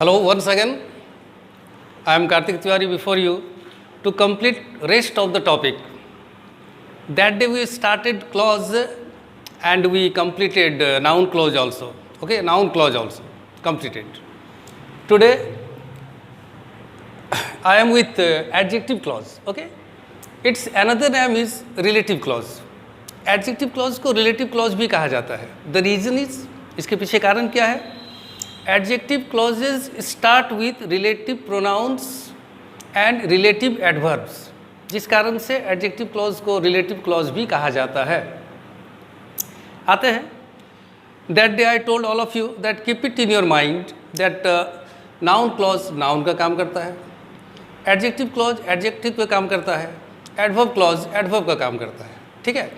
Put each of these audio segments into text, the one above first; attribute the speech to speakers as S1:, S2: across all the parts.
S1: Hello, once again, I am Karthik Tiwari before you to complete rest of the topic. That day we started clause and we completed noun clause also. Okay, noun clause also completed. Today I am with adjective clause. Okay, its another name is relative clause. Adjective clause को relative clause भी कहा जाता है. The reason is, इसके पीछे कारण क्या है? Adjective clauses start with relative pronouns and relative adverbs, जिस कारण से adjective clause को relative clause भी कहा जाता है. आते हैं. That day I told all of you that keep it in your mind that noun clause noun का काम करता है, adjective clause adjective पे काम करता है, adverb clause adverb का काम करता है. ठीक है.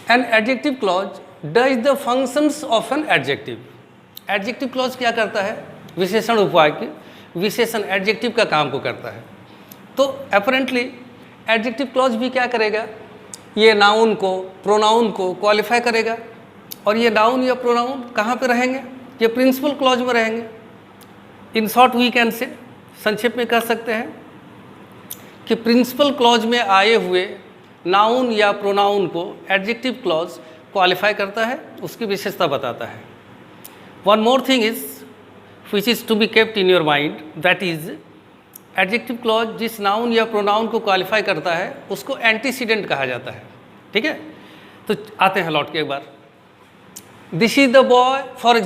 S1: An adjective clause does the functions of an adjective. Adjective clause क्या करता है? विशेषण उपवाक्य विशेषण एडजेक्टिव का काम को करता है. तो अपरेंटली एडजेक्टिव क्लॉज भी क्या करेगा? ये नाउन को प्रोनाउन को क्वालिफाई करेगा. और ये नाउन या प्रोनाउन कहाँ पे रहेंगे? ये प्रिंसिपल क्लॉज में रहेंगे. इन शॉर्ट वी कैन से संक्षेप में कह सकते हैं कि प्रिंसिपल क्लॉज में आए हुए नाउन या प्रोनाउन को एडजेक्टिव क्लॉज क्वालिफाई करता है, उसकी विशेषता बताता है. One more thing is which is to be kept in your mind, that is adjective clause जिस नाउन या प्रोनाउन को क्वालिफाई करता है उसको एंटीसीडेंट कहा जाता है. ठीक है. तो आते हैं लौट के एक बार. This is the boy for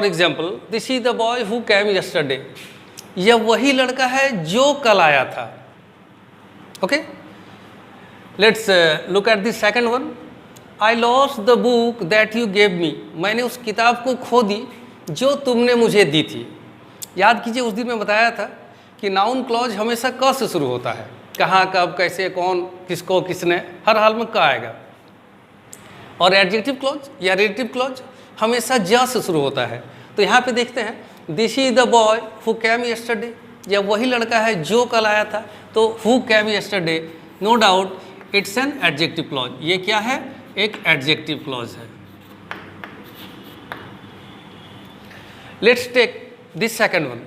S1: example this is the boy who came yesterday. यह वही लड़का है जो कल आया था. Okay, let's look at this second one. I lost the book that you gave me. मैंने उस किताब को खो दी जो तुमने मुझे दी थी. याद कीजिए उस दिन मैं बताया था कि नाउन क्लॉज हमेशा क से शुरू होता है. कहाँ, कब, कैसे, कौन, किसको, किसने, हर हाल में क आएगा. और एडजेक्टिव क्लॉज या रिलेटिव क्लॉज हमेशा ज से शुरू होता है. तो यहाँ पे देखते हैं, this is the boy who came yesterday. यह वही लड़का है जो कल आया था. तो who came yesterday, no doubt it's an adjective clause. ये क्या है? एक एडजेक्टिव क्लॉज है. Let's take this second one.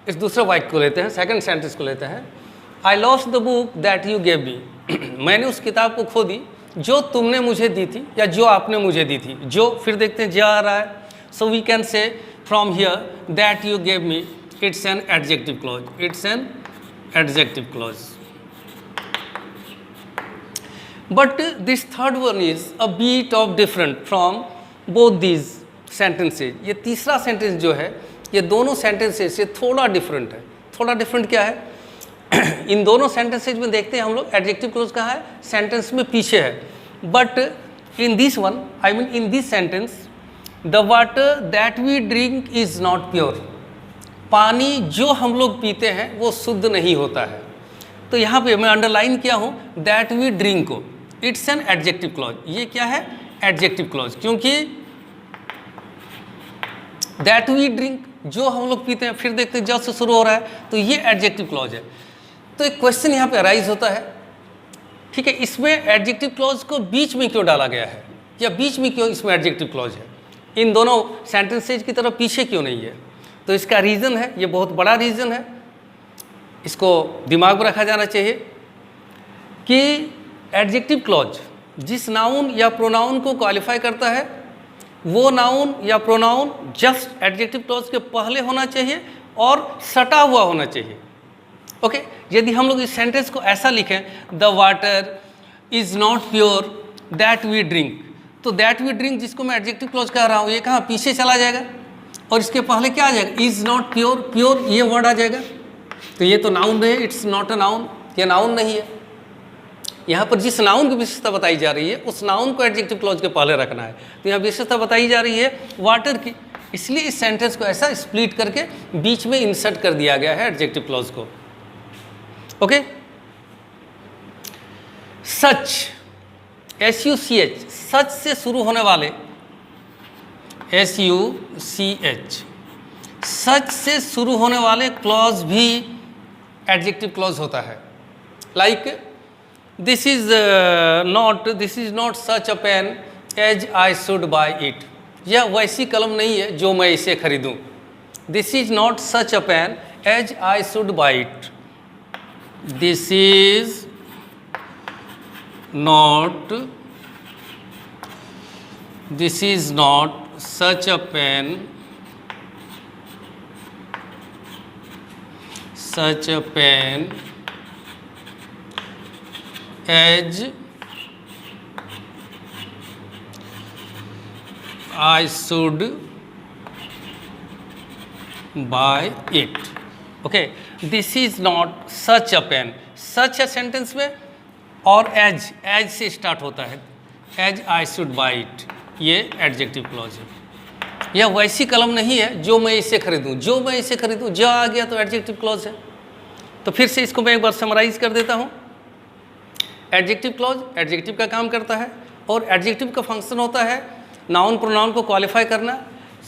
S1: इस दूसरे वाक्य को लेते हैं, सेकंड सेंटेंस को लेते हैं. आई lost the book that you gave मी. मैंने उस किताब को खो दी जो तुमने मुझे दी थी या जो आपने मुझे दी थी. जो फिर देखते हैं जा आ रहा है. So we can say from here that you gave me, it's an adjective clause. It's an adjective clause. But this third one is a bit of different from both these sentences. ये तीसरा sentence जो है ये दोनों sentences से थोड़ा different है. थोड़ा डिफरेंट क्या है? इन दोनों सेंटेंसेज में देखते हैं हम लोग एडजेक्टिव क्लॉज कहाँ है? सेंटेंस में पीछे है. But in this one, I mean in this sentence, the water that we drink is not pure. पानी जो हम लोग पीते हैं वो शुद्ध नहीं होता है. तो यहाँ पे मैं अंडरलाइन किया हूँ दैट वी ड्रिंक को. It's an adjective clause. ये क्या है? Adjective clause. क्योंकि दैट वी ड्रिंक जो हम लोग पीते हैं, फिर देखते हैं जब से शुरू हो रहा है, तो ये एडजेक्टिव क्लॉज है. तो एक क्वेश्चन यहाँ पे अराइज होता है, ठीक है, इसमें एडजेक्टिव क्लॉज को बीच में क्यों डाला गया है, या बीच में क्यों इसमें एडजेक्टिव क्लॉज है? इन दोनों सेंटेंसेज की तरफ पीछे क्यों नहीं है? तो इसका रीज़न है, ये बहुत बड़ा रीज़न है, इसको दिमाग में रखा जाना चाहिए कि एडजेक्टिव क्लॉज जिस नाउन या प्रोनाउन को क्वालिफाई करता है वो नाउन या प्रोनाउन जस्ट एडजेक्टिव क्लॉज के पहले होना चाहिए और सटा हुआ होना चाहिए. ओके, यदि हम लोग इस सेंटेंस को ऐसा लिखें, the water is not pure that we drink, तो दैट वी ड्रिंक जिसको मैं एडजेक्टिव क्लॉज कह रहा हूँ ये कहाँ पीछे चला जाएगा और इसके पहले क्या आ जाएगा? Is not pure. प्योर ये वर्ड आ जाएगा. तो ये तो नाउन है, इट्स नॉट अ नाउन. ये नाउन नहीं है. यहाँ पर जिस नाउन की विशेषता बताई जा रही है उस नाउन को एडजेक्टिव क्लॉज के पहले रखना है. तो यहाँ विशेषता बताई जा रही है वाटर की, इसलिए इस सेंटेंस को ऐसा स्प्लिट करके बीच में इंसर्ट कर दिया गया है एडजेक्टिव क्लॉज को. ओके, सच, SUCH, सच से शुरू होने वाले, SUCH, सच से शुरू होने वाले क्लॉज भी एडजेक्टिव क्लॉज होता है. Like this is not such a pen as I should buy it. यह वैसी कलम नहीं है जो मैं इसे खरीदूं. This is not such a pen as I should buy it, this is not such a pen as I should buy it. Okay, this is not such a pen. such a sentence में और as से start होता है, as I should buy it, ये adjective clause है। यह वैसी कलम नहीं है जो मैं इसे खरीदूं, जो मैं इसे खरीदूं, जो आ गया तो एडजेक्टिव क्लॉज है। तो फिर से इसको मैं एक बार समराइज कर देता हूं। एडजेक्टिव क्लॉज एडजेक्टिव का काम करता है और एडजेक्टिव का फंक्शन होता है नाउन प्रोनाउन को क्वालिफाई करना।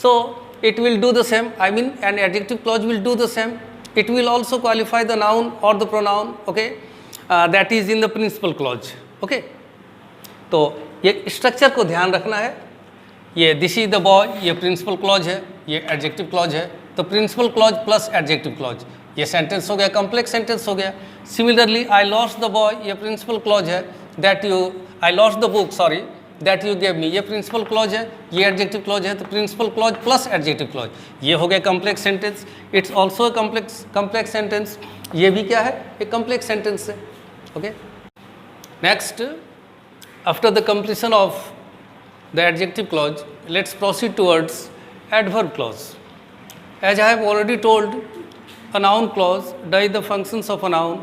S1: So it will do the same, I mean an adjective clause will do the same, it will also qualify the noun और the pronoun, okay, that is in the principal clause. Okay, तो ये structure को ध्यान रखना है। ये this is the boy, ये principal clause है, ये एडजेक्टिव क्लॉज है। तो principal clause plus adjective clause, ये सेंटेंस हो गया, कॉम्प्लेक्स सेंटेंस हो गया। Similarly I lost the boy, ये प्रिंसिपल क्लॉज है, that you, I lost the book, sorry, that you gave me, ये प्रिंसिपल क्लॉज है, ये एडजेक्टिव क्लॉज है। तो principal clause plus adjective clause, ये हो गया complex sentence, it's also complex sentence. ये भी क्या है, एक कॉम्प्लेक्स सेंटेंस है। Okay, next, after the completion of the adjective clause, let's proceed towards adverb clause. As I have already told, a noun clause does the functions of a noun,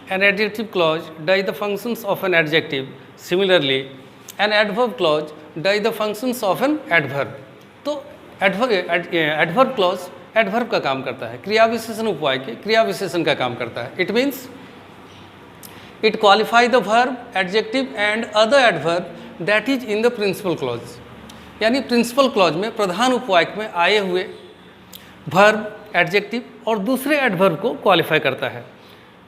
S1: an adjective clause does the functions of an adjective. Similarly, an adverb clause does the functions of an adverb. तो adverb clause adverb का काम करता है, क्रिया विशेषण उपवाय के क्रिया विशेषण का काम करता है। It means it qualifies the verb, adjective and other adverb that is in the principal clause, यानी प्रिंसिपल क्लॉज में प्रधान उपवाक्य में आए हुए वर्ब, एडजेक्टिव और दूसरे एडवर्ब को क्वालिफाई करता है।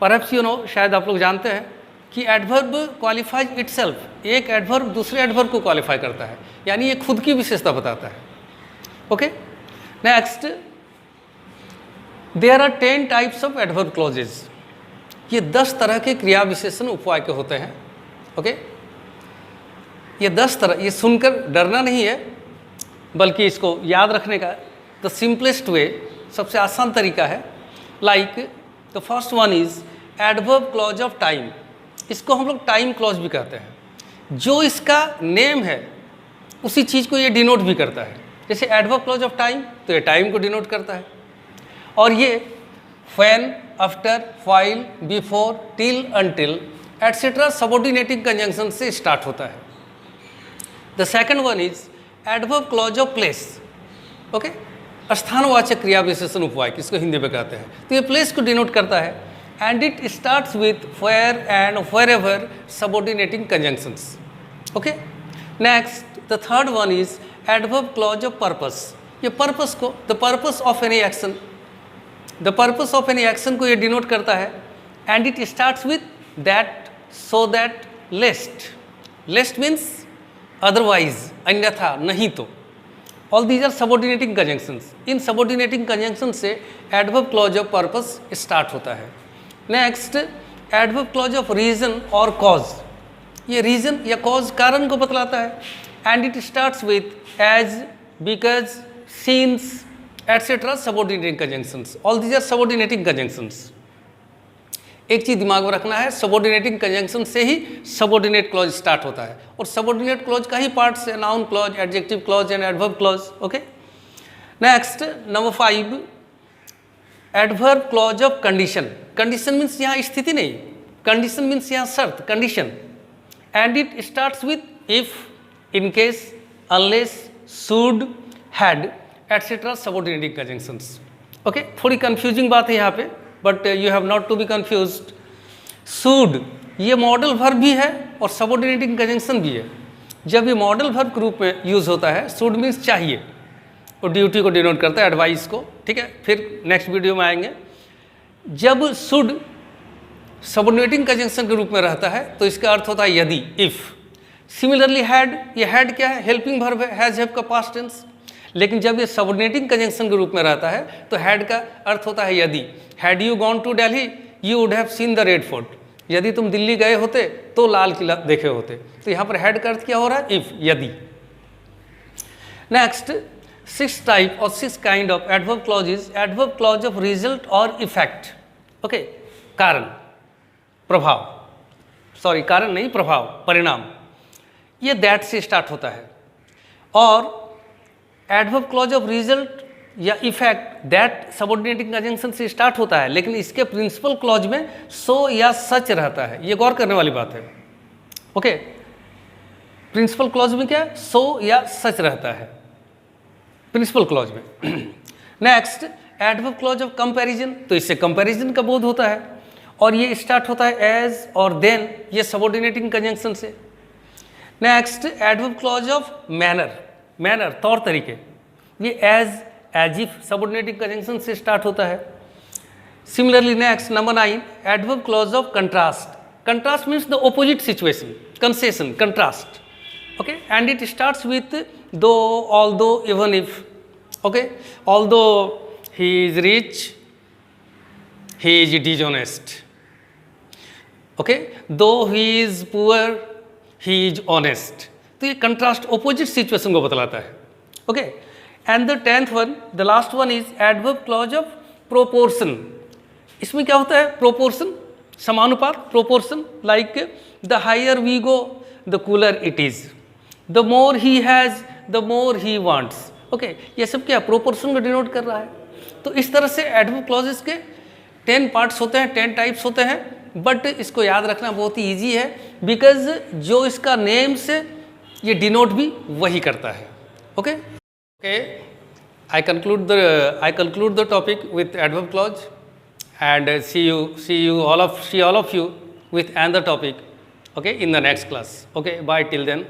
S1: परहैप्स यू नो, शायद आप लोग जानते हैं कि एडवर्ब क्वालिफाइज इटसेल्फ, एक एडवर्ब दूसरे एडवर्ब को क्वालिफाई करता है, यानी ये खुद की विशेषता बताता है। Okay, next, there are 10 types of adverb clauses. ये 10 तरह के क्रिया विशेषण उपवाक्य होते हैं। ओके, ये 10 तरह, ये सुनकर डरना नहीं है, बल्कि इसको याद रखने का द सिंपलेस्ट वे, सबसे आसान तरीका है। Like the first one is adverb clause of time. इसको हम लोग टाइम क्लॉज भी कहते हैं। जो इसका नेम है उसी चीज़ को ये डिनोट भी करता है। जैसे एडवर्ब क्लॉज ऑफ टाइम, तो ये टाइम को डिनोट करता है। और ये when, after, while, before, till, until etcetera subordinating conjunction से स्टार्ट होता है। The second one is adverb clause of place. Okay, स्थानवाचक क्रिया विशेषण उपवाक्य, इसको हिंदी में कहते हैं। तो ये प्लेस को डिनोट करता है and it starts with where and wherever subordinating conjunctions. Okay, next, the third one is adverb clause of purpose. ये पर्पस को, the purpose of any action, the purpose of any action को ये denote करता है and it starts with that, so that, lest. Lest means otherwise, अन्यथा, नहीं तो। All these are subordinating conjunctions. इन सबऑर्डिनेटिंग कंजंक्शन से adverb clause of purpose start होता है। Next, adverb clause of reason और कॉज। ये रीजन या कॉज, कारण को बतलाता है and it starts with as, because, since etcetera subordinating conjunctions. All these are subordinating conjunctions. एक चीज़ दिमाग में रखना है, सबऑर्डिनेटिंग कंजंक्शन से ही सबऑर्डिनेट क्लॉज स्टार्ट होता है और सबऑर्डिनेट क्लॉज का ही पार्ट है noun clause, adjective clause and adverb clause. Okay, next, number 5, adverb clause of condition. Condition means यहाँ स्थिति नहीं, कंडीशन मीन्स यहाँ शर्त, condition, and it starts with if, in case, unless, should, had etcetera subordinating conjunctions. Okay, थोड़ी confusing बात है यहाँ पे, but you have not to be confused. Should ये मॉडल वर्ब भी है और सबऑर्डिनेटिंग कंजंक्शन भी है। जब ये मॉडल वर्ब के रूप में यूज़ होता है, शुड मीन्स चाहिए, और ड्यूटी को डिनोट करता है, एडवाइस को। ठीक है, फिर नेक्स्ट वीडियो में आएंगे। जब शुड सबऑर्डिनेटिंग कंजंक्शन के रूप में रहता है तो इसका अर्थ होता है यदि, इफ। सिमिलरली हैड, ये हैड क्या है, हेल्पिंग वर्ब है, हैज़ हैव का पास्ट टेंस। लेकिन जब ये सबऑर्डिनेटिंग कंजंक्शन के रूप में रहता है तो हैड का अर्थ होता है यदि। Had you gone to Delhi you would have seen the red fort, यदि तुम दिल्ली गए होते तो लाल किला देखे होते। तो यहाँ पर हैड का अर्थ क्या हो रहा है? इफ, यदि। नेक्स्ट, 6th टाइप और 6th kind of adverb clause is adverb clause of result और इफेक्ट। ओके, कारण, प्रभाव, सॉरी कारण नहीं, प्रभाव, परिणाम, ये दैट से स्टार्ट होता है। और एडवर्ब क्लॉज ऑफ रिजल्ट या इफेक्ट दैट सबऑर्डिनेटिंग कंजंक्शन से स्टार्ट होता है, लेकिन इसके प्रिंसिपल क्लॉज में सो या सच रहता है। ये गौर करने वाली बात है। ओके, प्रिंसिपल क्लॉज में क्या है? सो या सच रहता है प्रिंसिपल क्लॉज में। Next, adverb clause of comparison, तो इससे कंपैरिजन का बोध होता है और ये स्टार्ट होता है एज और देन, ये सबऑर्डिनेटिंग कंजंक्शन से। Next, adverb clause of manner, manner तौर तरीके, ये एज इफ सबऑर्डिनेटिंग कंजंक्शन से स्टार्ट होता है। Similarly next number 9, adverb clause of contrast. Contrast means the opposite situation, concession, contrast. Okay, and it starts with though, although, even if. Okay, although he is rich he is dishonest. Okay, though he is poor he is honest. तो ये contrast opposite situation को बतलाता है। Okay, and the 10th one, the last one is adverb clause of proportion. इसमें क्या होता है? Proportion, समानुपात, proportion. Like the higher we go the cooler it is, the more he has the more he wants. Okay, ये सब क्या proportion को denote कर रहा है। तो इस तरह से एडवर्ब क्लॉजेस के 10 पार्ट्स होते हैं, 10 टाइप्स होते हैं। बट इसको याद रखना बहुत ही ईजी है, बिकॉज जो इसका नेम से ये डिनोट भी वही करता है। Okay, okay, I conclude the topic with adverb clause and see all of you with another topic, okay, in the next class. Okay, bye till then.